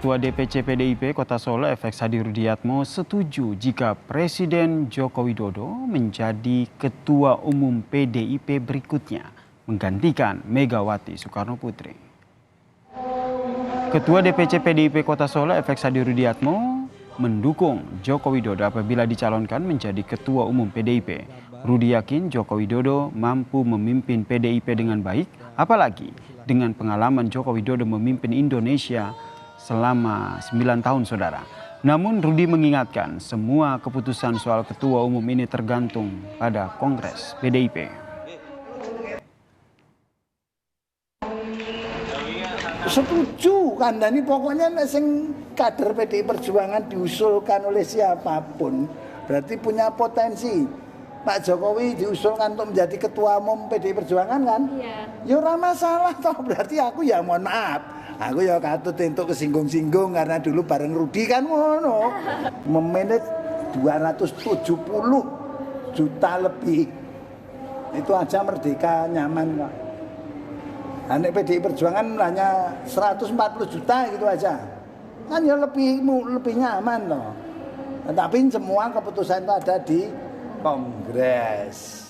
Ketua DPC PDIP Kota Solo FX Hadi Rudiatmo setuju jika Presiden Joko Widodo menjadi Ketua Umum PDIP berikutnya, menggantikan Megawati Soekarno Putri. Ketua DPC PDIP Kota Solo FX Hadi Rudiatmo mendukung Joko Widodo apabila dicalonkan menjadi Ketua Umum PDIP. Rudi yakin Joko Widodo mampu memimpin PDIP dengan baik, apalagi dengan pengalaman Joko Widodo memimpin Indonesia selama 9 tahun, saudara. Namun Rudi mengingatkan semua keputusan soal ketua umum ini tergantung pada Kongres PDIP. Setuju kandani, pokoknya sing kader PDI Perjuangan diusulkan oleh siapapun berarti punya potensi. Pak Jokowi diusulkan untuk menjadi ketua umum PDI Perjuangan kan? Iya. Ya ora masalah toh, berarti aku ya mohon maaf. Aku ya katut untuk kesinggung-singgung karena dulu bareng Rudi kan ngono. Memanage 270 juta lebih. Itu aja merdeka nyaman kok. Anak PDI Perjuangan hanya 140 juta gitu aja. Kan ya lebih nyaman loh. Tapi semua keputusan itu ada di Kongres.